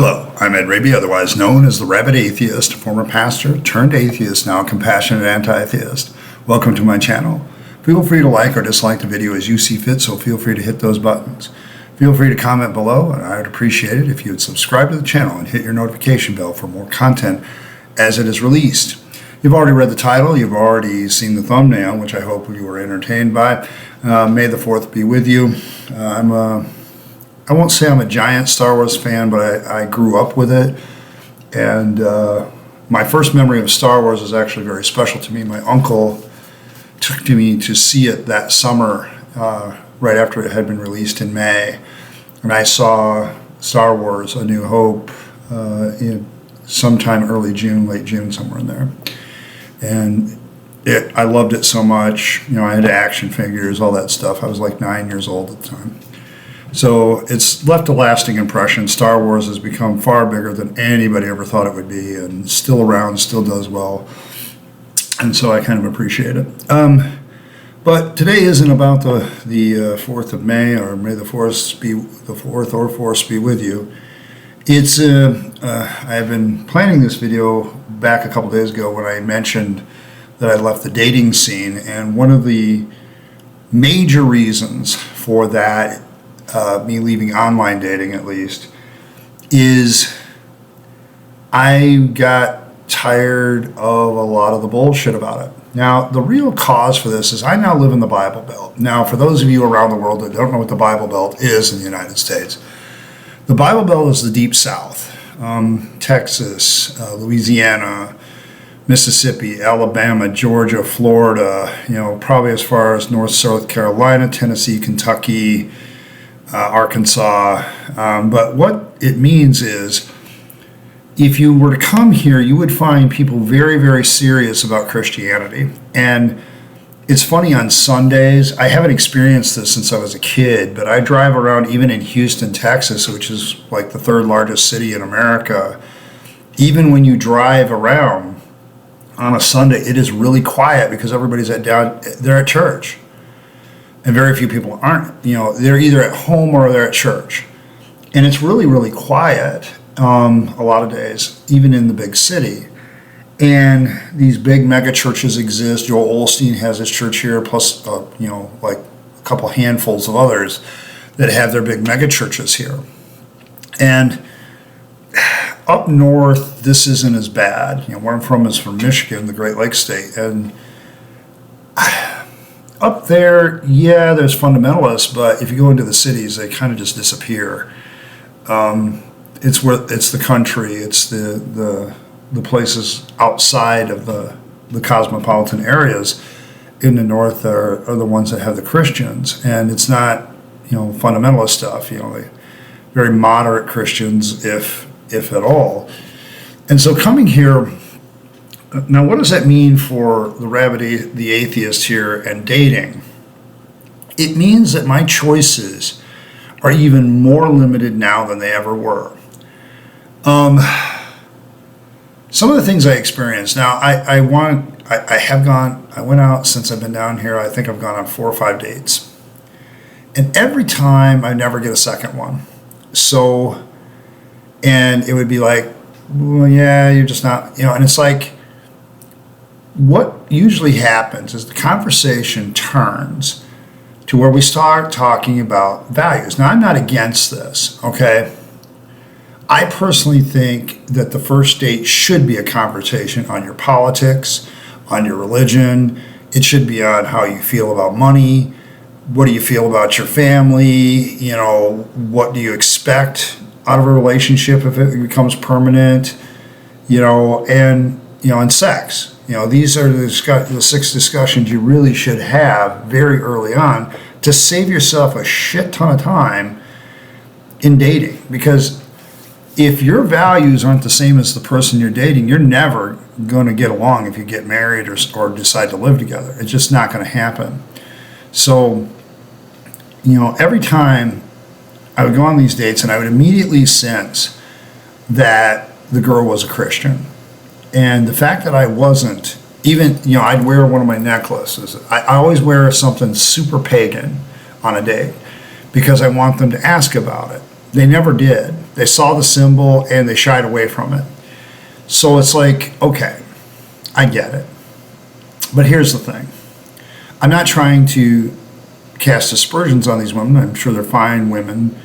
Hello, I'm Rabyd, otherwise known as the Rabyd Atheist, former pastor turned atheist, now compassionate anti-theist. Welcome to my channel. Feel free to like or dislike the video as you see fit, so feel free to hit those buttons. Feel free to comment below, and I would appreciate it if you would subscribe to the channel and hit your notification bell for more content as it is released. You've already read the title, you've already seen the thumbnail, which I hope you were entertained by. May the 4th be with you. I won't say I'm a giant Star Wars fan, but I grew up with it. And my first memory of Star Wars is actually very special to me. My uncle took me to see it that summer, right after it had been released in May. And I saw Star Wars: A New Hope in sometime early June, late June, somewhere in there. And I loved it so much. You know, I had action figures, all that stuff. I was like 9 years old at the time. So it's left a lasting impression. Star Wars has become far bigger than anybody ever thought it would be, and still around, still does well. And so I kind of appreciate it. But today isn't about the 4th of May, or may the 4th or 4th be with you. It's I have been planning this video back a couple days ago when I mentioned that I left the dating scene, and one of the major reasons for that, me leaving online dating at least, is I got tired of a lot of the bullshit about it. Now, the real cause for this is I now live in the Bible Belt. Now, for those of you around the world that don't know what the Bible Belt is in the United States, the Bible Belt is the Deep South. Texas, Louisiana, Mississippi, Alabama, Georgia, Florida, probably as far as North South Carolina, Tennessee, Kentucky, Arkansas. But what it means is, if you were to come here, you would find people very, very serious about Christianity. And it's funny, on Sundays, I haven't experienced this since I was a kid, but I drive around even in Houston, Texas, which is like the 3rd largest city in America. Even when you drive around on a Sunday, it is really quiet because everybody's they're at church. And very few people aren't. They're either at home or they're at church. And it's really, really quiet a lot of days, even in the big city. And these big mega churches exist. Joel Osteen has his church here, plus, like a couple handfuls of others that have their big mega churches here. And up north, this isn't as bad. Where I'm from is from Michigan, the Great Lakes state. And up there, yeah, there's fundamentalists, but if you go into the cities, they kind of just disappear. It's the country, it's the places outside of the cosmopolitan areas in the north are the ones that have the Christians, and it's not fundamentalist stuff. Very moderate Christians, if at all. And so coming here. Now, what does that mean for the Rabyd, the atheist here, and dating? It means that my choices are even more limited now than they ever were. Some of the things I experienced. Now, I went out since I've been down here. I think I've gone on 4 or 5 dates, and every time I never get a second one. So, and it would be like, well, yeah, you're just not, and it's like, what usually happens is the conversation turns to where we start talking about values. Now, I'm not against this, okay? I personally think that the first date should be a conversation on your politics, on your religion. It should be on how you feel about money. What do you feel about your family? What do you expect out of a relationship if it becomes permanent? And sex. These are the 6 discussions you really should have very early on to save yourself a shit ton of time in dating. Because if your values aren't the same as the person you're dating, you're never going to get along if you get married or decide to live together. It's just not going to happen. So, every time I would go on these dates, and I would immediately sense that the girl was a Christian. And the fact that I wasn't, even, I'd wear one of my necklaces. I always wear something super pagan on a date because I want them to ask about it. They never did. They saw the symbol and they shied away from it. So it's like, okay, I get it. But here's the thing. I'm not trying to cast aspersions on these women. I'm sure they're fine women.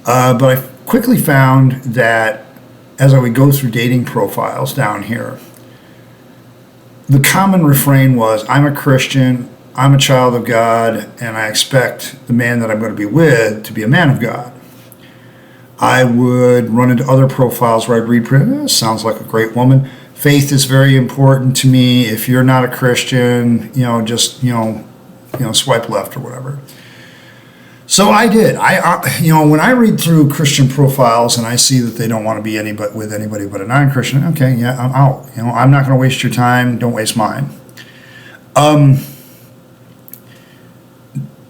But I quickly found that as I would go through dating profiles down here, the common refrain was, I'm a Christian, I'm a child of God, and I expect the man that I'm going to be with to be a man of God. I would run into other profiles where I'd read, sounds like a great woman. Faith is very important to me. If you're not a Christian, just, swipe left or whatever. So I did. When I read through Christian profiles and I see that they don't want to be with anybody but a non-Christian, okay, yeah, I'm out. I'm not going to waste your time. Don't waste mine.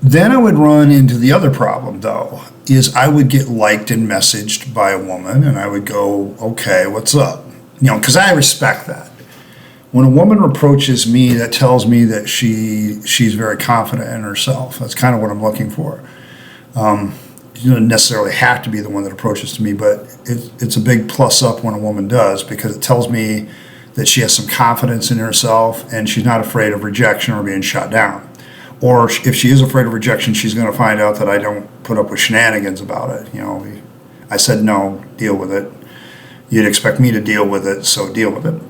Then I would run into the other problem, though, is I would get liked and messaged by a woman, and I would go, okay, what's up? Because I respect that. When a woman approaches me, that tells me that she's very confident in herself. That's kind of what I'm looking for. You don't necessarily have to be the one that approaches to me, but it's a big plus up when a woman does, because it tells me that she has some confidence in herself and she's not afraid of rejection or being shot down. Or if she is afraid of rejection, she's going to find out that I don't put up with shenanigans about it. I said no, deal with it. You'd expect me to deal with it, so deal with it.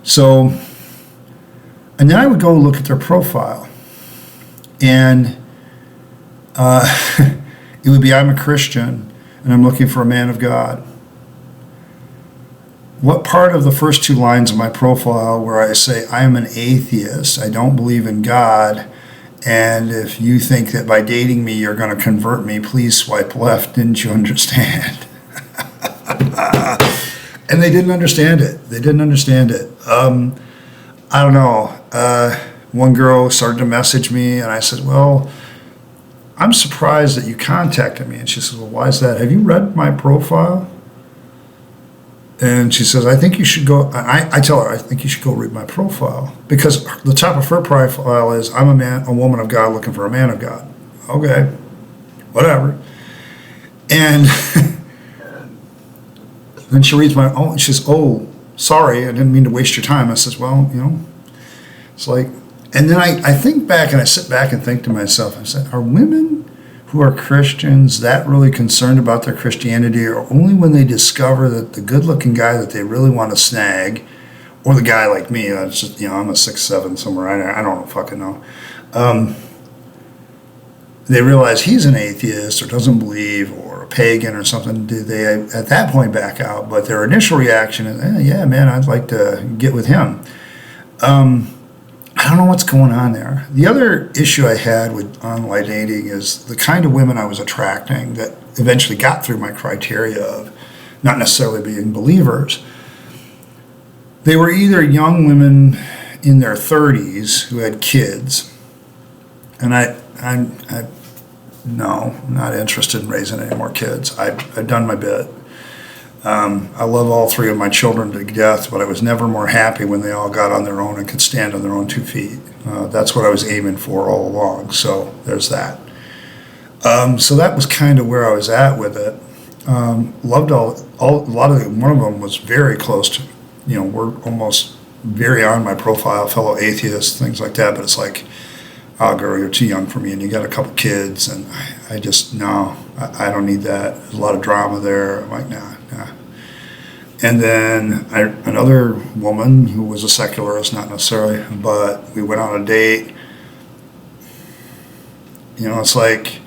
So, and then I would go look at their profile, and it would be, I'm a Christian, and I'm looking for a man of God. What part of the first two lines of my profile where I say, I am an atheist, I don't believe in God, and if you think that by dating me you're going to convert me, please swipe left, didn't you understand? And they didn't understand it. I don't know. One girl started to message me, and I said, well, I'm surprised that you contacted me. And she says, well, why is that? Have you read my profile? And she says, I think you should go. I tell her, I think you should go read my profile, because the top of her profile is, I'm a woman of God looking for a man of God. Okay, whatever. And then she reads and she says, oh, sorry, I didn't mean to waste your time. I says, well, it's like, and then I think back and I sit back and think to myself, I said, are women who are Christians that really concerned about their Christianity, or only when they discover that the good-looking guy that they really want to snag, or the guy like me, that's just, I'm a 6'7" somewhere, I don't fucking know, they realize he's an atheist or doesn't believe or a pagan or something, do they at that point back out? But their initial reaction is, yeah, man, I'd like to get with him. I don't know what's going on there. The other issue I had with online dating is the kind of women I was attracting that eventually got through my criteria of not necessarily being believers. They were either young women in their 30s who had kids, and I'm not interested in raising any more kids. I've done my bit. I love all three of my children to death, but I was never more happy when they all got on their own and could stand on their own 2 feet. That's what I was aiming for all along. So there's that. So that was kind of where I was at with it. Loved one of them was very close to, we're almost very on my profile, fellow atheists, things like that. But it's like, oh, girl, you're too young for me, and you got a couple kids, and I just, no, I don't need that. There's a lot of drama there. I'm like, nah. And then another woman who was a secularist, not necessarily, but we went on a date. It's like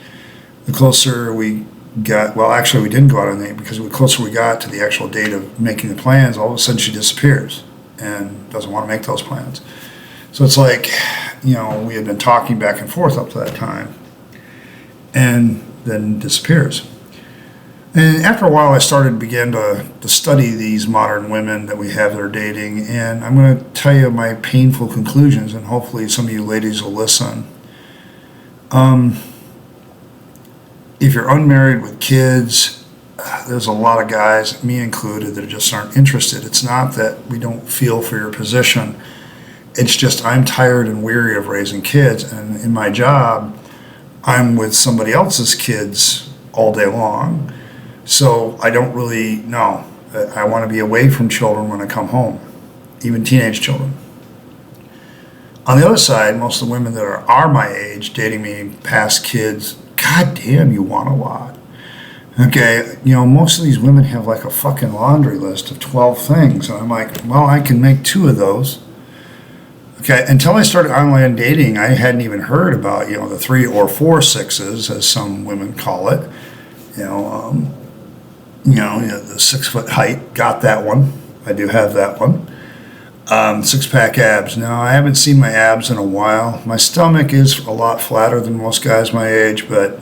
the closer we got, well, actually we didn't go on a date, because the closer we got to the actual date of making the plans, all of a sudden she disappears and doesn't want to make those plans. So it's like, we had been talking back and forth up to that time, and then disappears. And after a while, I began to study these modern women that we have that are dating, and I'm going to tell you my painful conclusions, and hopefully some of you ladies will listen. If you're unmarried with kids, there's a lot of guys, me included, that just aren't interested. It's not that we don't feel for your position. It's just I'm tired and weary of raising kids, and in my job, I'm with somebody else's kids all day long. So I don't really know. I want to be away from children when I come home, even teenage children. On the other side, most of the women that are my age, dating me past kids, god damn, you want a lot. Okay, most of these women have like a fucking laundry list of 12 things. And I'm like, well, I can make 2 of those. Okay, until I started online dating, I hadn't even heard about, the 3 or 4 sixes, as some women call it. The 6-foot height, got that one. I do have that one. 6-pack abs. No, I haven't seen my abs in a while. My stomach is a lot flatter than most guys my age, but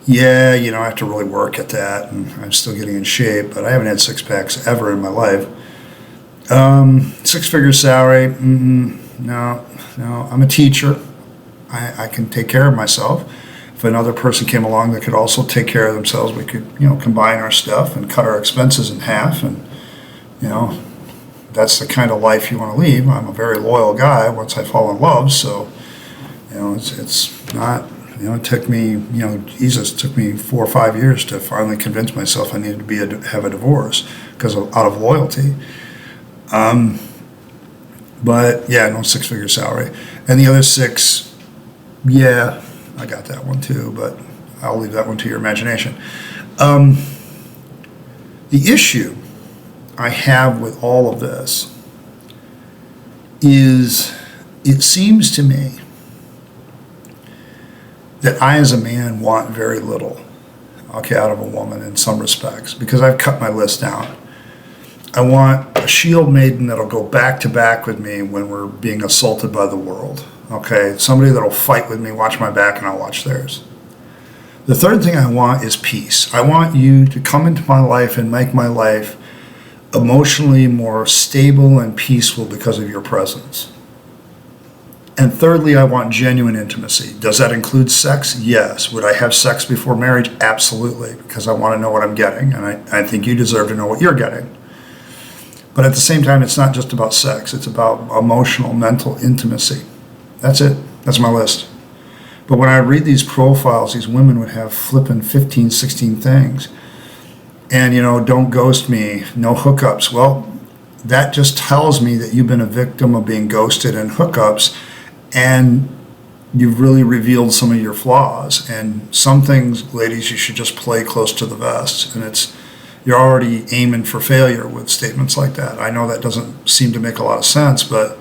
yeah, I have to really work at that, and I'm still getting in shape, but I haven't had 6-packs ever in my life. 6-figure salary, no, I'm a teacher. I can take care of myself. If another person came along that could also take care of themselves, we could, combine our stuff and cut our expenses in half, and, that's the kind of life you want to lead. I'm a very loyal guy once I fall in love, so, it's not, it took me, Jesus, it took me 4 or 5 years to finally convince myself I needed to have a divorce out of loyalty. But yeah, no 6-figure salary. And the other 6, yeah, I got that one too, but I'll leave that one to your imagination. The issue I have with all of this is, it seems to me that I as a man want very little, out of a woman in some respects, because I've cut my list down. I want a shield maiden that'll go back to back with me when we're being assaulted by the world. Okay, somebody that'll fight with me, watch my back, and I'll watch theirs. The third thing I want is peace. I want you to come into my life and make my life emotionally more stable and peaceful because of your presence. And thirdly, I want genuine intimacy. Does that include sex? Yes. Would I have sex before marriage? Absolutely, because I want to know what I'm getting, and I think you deserve to know what you're getting. But at the same time, it's not just about sex. It's about emotional, mental intimacy. That's it. That's my list. But when I read these profiles, these women would have flipping 15, 16 things. And, don't ghost me, no hookups. Well, that just tells me that you've been a victim of being ghosted and hookups, and you've really revealed some of your flaws. And some things, ladies, you should just play close to the vest. And you're already aiming for failure with statements like that. I know that doesn't seem to make a lot of sense, but,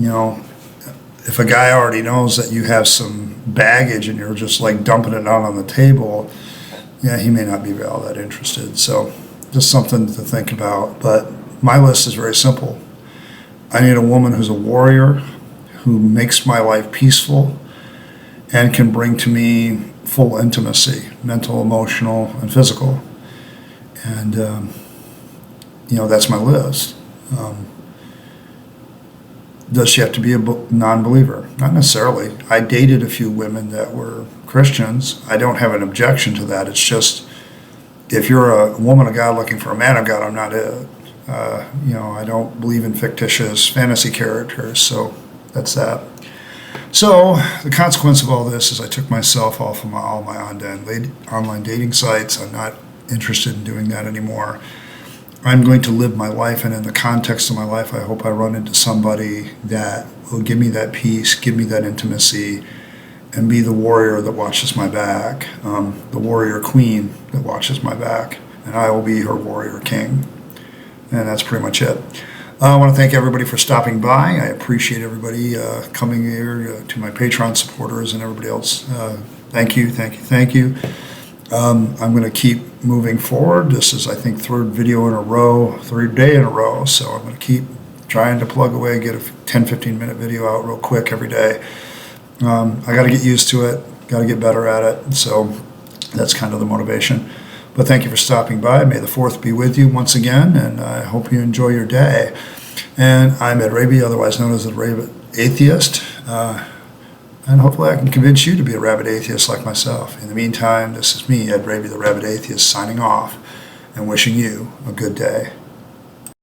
if a guy already knows that you have some baggage and you're just like dumping it out on the table, yeah, he may not be all that interested. So just something to think about. But my list is very simple. I need a woman who's a warrior, who makes my life peaceful, and can bring to me full intimacy, mental, emotional, and physical. And, that's my list. Does she have to be a non-believer? Not necessarily. I dated a few women that were Christians. I don't have an objection to that. It's just, if you're a woman of God looking for a man of God, I'm not it. I don't believe in fictitious fantasy characters, so that's that. So the consequence of all this is I took myself off of all my online dating sites. I'm not interested in doing that anymore. I'm going to live my life, and in the context of my life, I hope I run into somebody that will give me that peace, give me that intimacy, and be the warrior that watches my back, the warrior queen that watches my back, and I will be her warrior king. And that's pretty much it. I want to thank everybody for stopping by. I appreciate everybody coming here, to my Patreon supporters and everybody else. Thank you. I'm going to keep moving forward. This is, I think, third day in a row, so I'm going to keep trying to plug away, get a 10-15 minute video out real quick every day. I got to get used to it, got to get better at it, so that's kind of the motivation. But thank you for stopping by. May the 4th be with you once again, and I hope you enjoy your day. And I'm Ed Rabyd, otherwise known as the Rabyd Atheist. And hopefully I can convince you to be a rabid atheist like myself. In the meantime, this is me, Ed Rabyd, the Rabid Atheist, signing off and wishing you a good day.